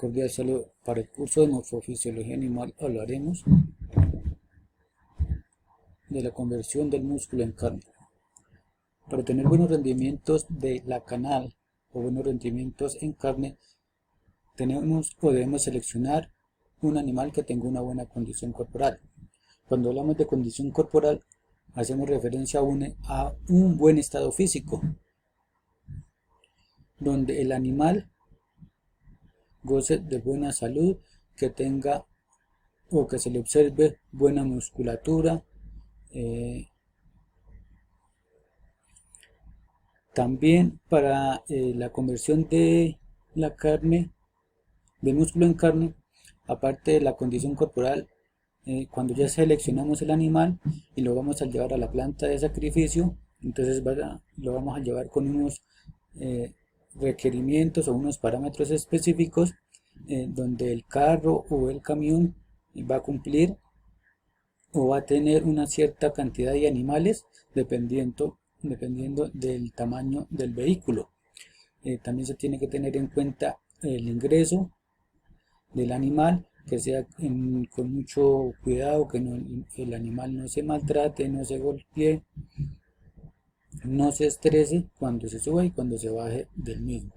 cordial saludo. Para el curso de morfofisiología animal hablaremos de la conversión del músculo en carne. Para tener buenos rendimientos de la canal o buenos rendimientos en carne, debemos seleccionar un animal que tenga una buena condición corporal. Cuando hablamos de condición corporal, hacemos referencia a un buen estado físico, donde el animal goce de buena salud, que tenga o que se le observe buena musculatura. También para la conversión de la carne, de músculo en carne, aparte de la condición corporal, cuando ya seleccionamos el animal y lo vamos a llevar a la planta de sacrificio, entonces lo vamos a llevar con unos requerimientos o unos parámetros específicos, donde el carro o el camión va a cumplir o va a tener una cierta cantidad de animales dependiendo del tamaño del vehículo. También se tiene que tener en cuenta el ingreso del animal, que sea con mucho cuidado, que el animal no se maltrate, no se golpee, no se estrese cuando se suba y cuando se baje del mismo.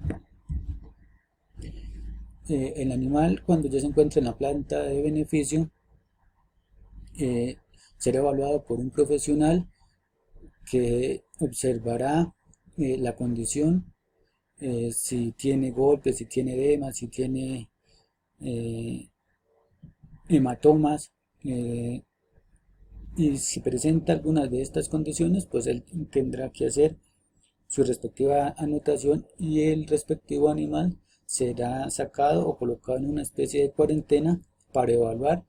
El animal, cuando ya se encuentra en la planta de beneficio, será evaluado por un profesional que observará la condición, si tiene golpes, si tiene edemas, si tiene hematomas, y si presenta algunas de estas condiciones, pues él tendrá que hacer su respectiva anotación y el respectivo animal será sacado o colocado en una especie de cuarentena para evaluar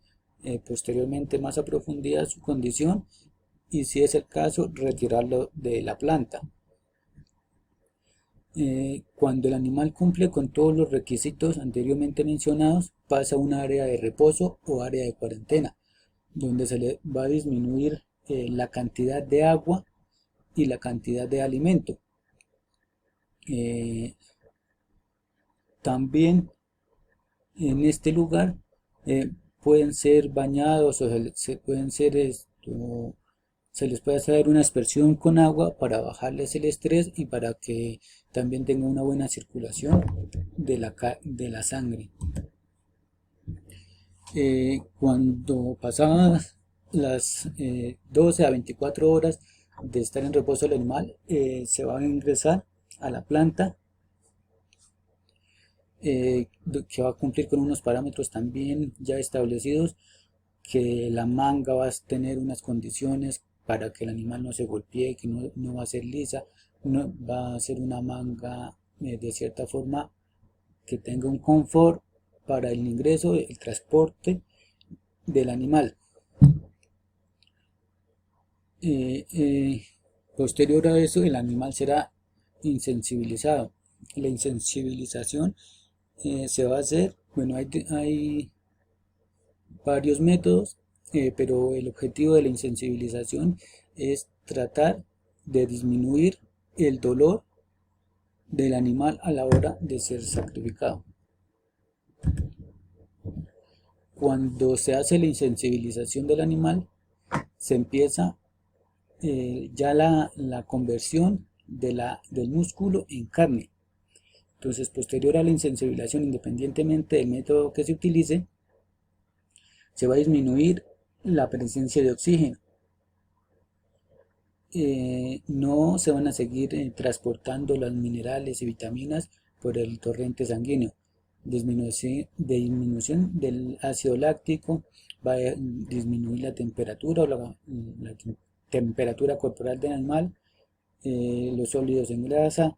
posteriormente más a profundidad su condición y, si es el caso, retirarlo de la planta. Cuando el animal cumple con todos los requisitos anteriormente mencionados, pasa a un área de reposo o área de cuarentena, donde se le va a disminuir la cantidad de agua y la cantidad de alimento. También en este lugar pueden ser bañados o se les puede hacer una aspersión con agua para bajarles el estrés y para que también tenga una buena circulación de la sangre. Cuando pasadas las 12 a 24 horas de estar en reposo el animal, se va a ingresar a la planta, que va a cumplir con unos parámetros también ya establecidos, que la manga va a tener unas condiciones para que el animal no se golpee, que no va a ser lisa, no va a ser una manga de cierta forma que tenga un confort para el ingreso, el transporte del animal. Posterior a eso, el animal será insensibilizado. La insensibilización se va a hacer, bueno, hay varios métodos, pero el objetivo de la insensibilización es tratar de disminuir el dolor del animal a la hora de ser sacrificado. Cuando se hace la insensibilización del animal, se empieza ya la conversión del músculo en carne. Entonces, posterior a la insensibilización, independientemente del método que se utilice, se va a disminuir la presencia de oxígeno. No se van a seguir transportando los minerales y vitaminas por el torrente sanguíneo. Disminución del ácido láctico, va a disminuir la temperatura o la temperatura corporal del animal, los sólidos en grasa,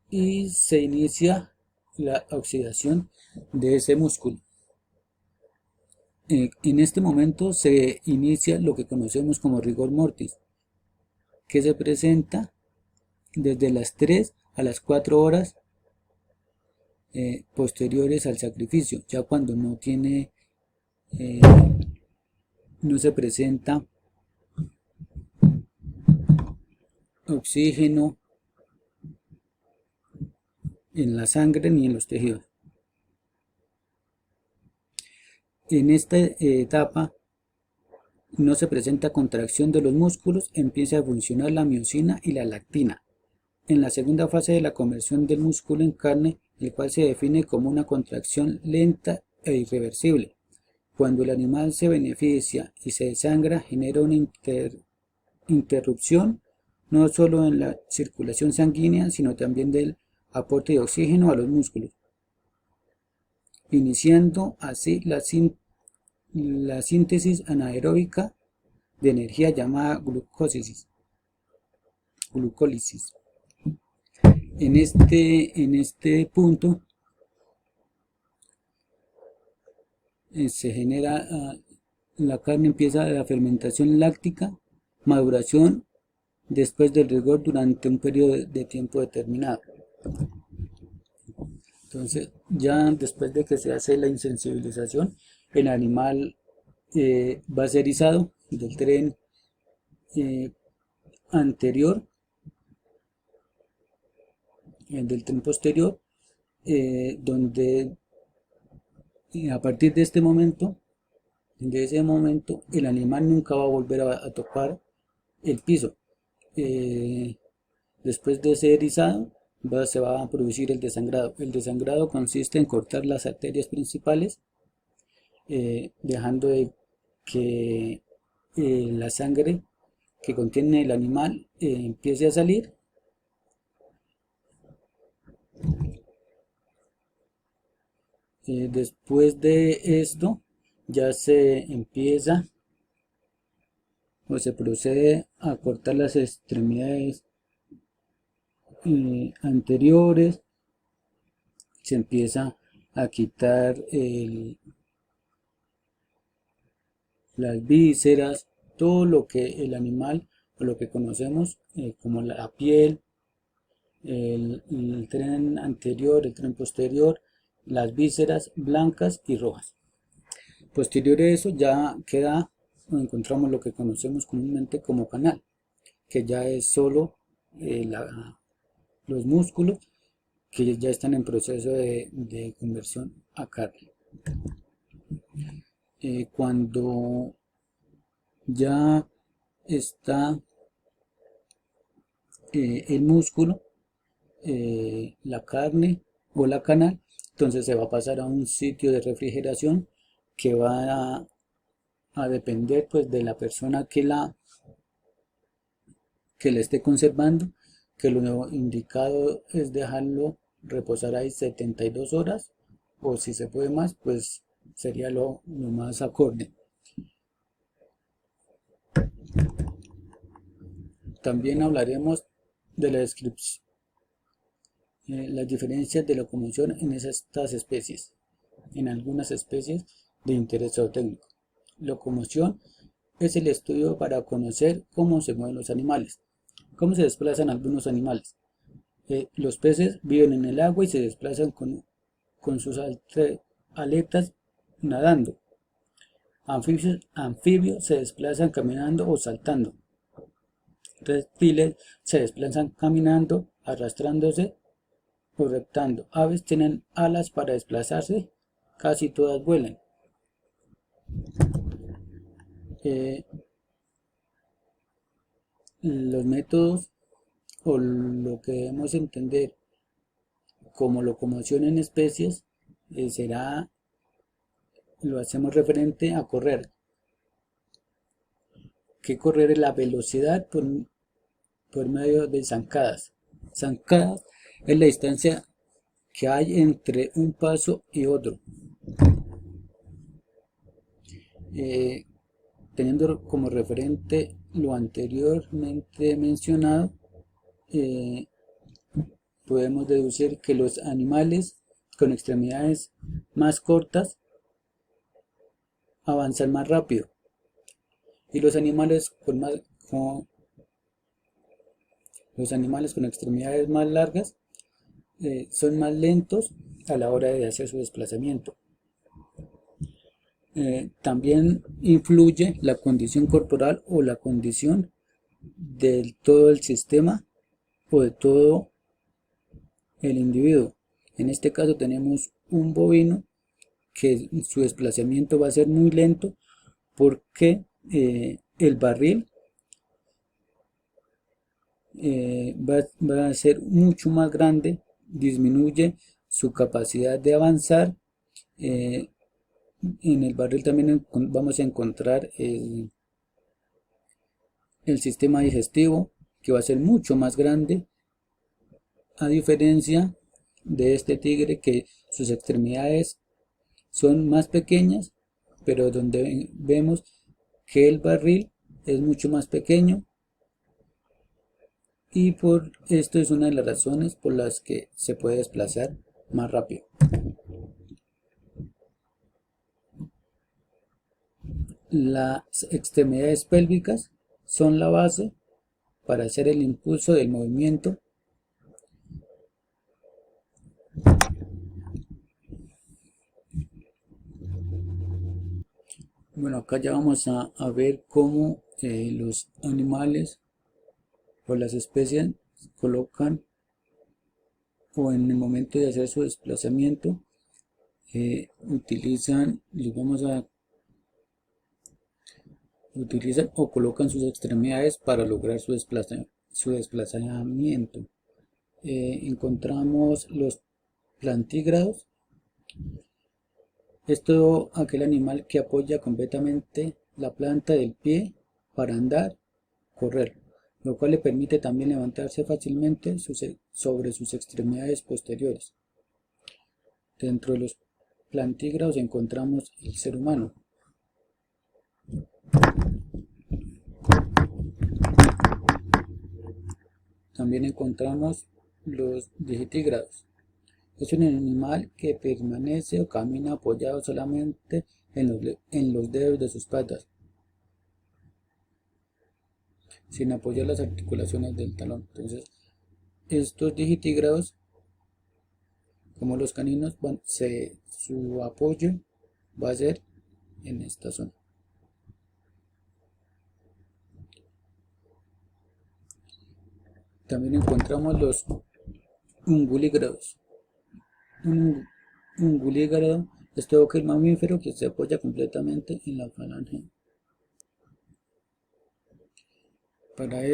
y se inicia la oxidación de ese músculo. En este momento se inicia lo que conocemos como rigor mortis, que se presenta desde las 3 a las 4 horas posteriores al sacrificio, ya cuando no se presenta oxígeno en la sangre ni en los tejidos. En esta etapa no se presenta contracción de los músculos, empieza a funcionar la miosina y la lactina. En la segunda fase de la conversión del músculo en carne, el cual se define como una contracción lenta e irreversible. Cuando el animal se beneficia y se desangra, genera una interrupción no solo en la circulación sanguínea, sino también del aporte de oxígeno a los músculos, iniciando así la síntesis anaeróbica de energía llamada glucólisis. En este punto se genera, la carne empieza la fermentación láctica, maduración después del rigor durante un periodo de tiempo determinado. Entonces, ya después de que se hace la insensibilización, el animal va a ser izado del tren anterior, del tren posterior, donde a partir de ese momento, el animal nunca va a volver a tocar el piso. Después de ser izado, se va a producir el desangrado. El desangrado consiste en cortar las arterias principales, dejando que la sangre que contiene el animal empiece a salir. Después de esto ya se empieza o se procede a cortar las extremidades anteriores, se empieza a quitar las vísceras, todo lo que el animal o lo que conocemos como la piel, el tren anterior, el tren posterior, las vísceras blancas y rojas. Posterior a eso ya encontramos lo que conocemos comúnmente como canal, que ya es solo los músculos que ya están en proceso de conversión a carne. Cuando ya está el músculo, la carne o la canal, entonces se va a pasar a un sitio de refrigeración que va a depender pues de la persona que la esté conservando, que lo indicado es dejarlo reposar ahí 72 horas, o si se puede más, pues sería lo más acorde. También hablaremos de la descripción, las diferencias de locomoción en estas especies, en algunas especies de interés zootécnico. Locomoción es el estudio para conocer cómo se mueven los animales, cómo se desplazan algunos animales. Los peces viven en el agua y se desplazan con sus aletas nadando. Anfibios se desplazan caminando o saltando. Reptiles se desplazan caminando, arrastrándose o reptando. Aves tienen alas para desplazarse, casi todas vuelan. Los métodos o lo que debemos entender como locomoción en especies lo hacemos referente a correr. Que correr es la velocidad por medio de zancadas. Zancadas es la distancia que hay entre un paso y otro. Teniendo como referente lo anteriormente mencionado, podemos deducir que los animales con extremidades más cortas avanzan más rápido y los animales con extremidades más largas son más lentos a la hora de hacer su desplazamiento. También influye la condición corporal o la condición de todo el sistema o de todo el individuo. En este caso tenemos un bovino que su desplazamiento va a ser muy lento porque el barril va a ser mucho más grande, disminuye su capacidad de avanzar. En el barril también vamos a encontrar el sistema digestivo, que va a ser mucho más grande, a diferencia de este tigre que sus extremidades son más pequeñas, pero donde vemos que el barril es mucho más pequeño, y por esto es una de las razones por las que se puede desplazar más rápido. Las extremidades pélvicas son la base para hacer el impulso del movimiento. Bueno, acá ya vamos a ver cómo los animales o las especies colocan, o en el momento de hacer su desplazamiento, utilizan o colocan sus extremidades para lograr su desplazamiento. Encontramos los plantígrados. Esto aquel animal que apoya completamente la planta del pie para andar, correr, lo cual le permite también levantarse fácilmente sobre sus extremidades posteriores. Dentro de los plantígrados encontramos el ser humano. También encontramos los digitígrados. Es un animal que permanece o camina apoyado solamente en los dedos de sus patas, sin apoyar las articulaciones del talón. Entonces, estos digitígrados, como los caninos, su apoyo va a ser en esta zona. También encontramos los ungulígrados. Un ungulígrado es todo aquel mamífero que se apoya completamente en la falange. Para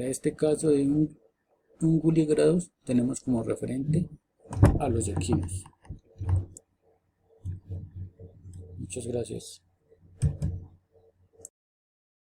este caso de un ungulígrados, tenemos como referente a los equinos. Muchas gracias.